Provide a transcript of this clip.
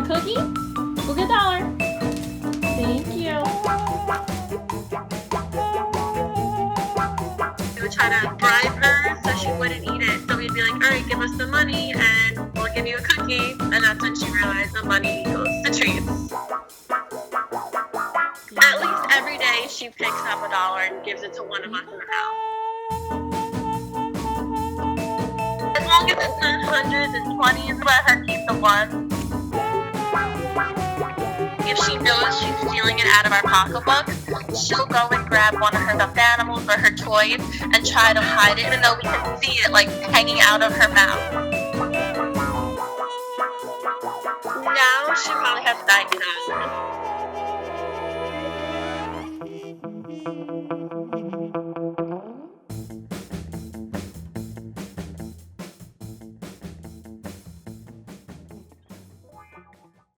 want a cookie? We'll get $1. Thank you. We would try to bribe her so she wouldn't eat it. So we'd be like, all right, give us the money and we'll give you a cookie. And that's when she realized the money goes to treats. At least every day she picks up $1 and gives it to one of us in the house. As long as it's not hundreds and twenties, let her keep the one. If she knows she's stealing it out of our pocketbook, she'll go and grab one of her stuffed animals or her toys and try to hide it, even though we can see it like hanging out of her mouth.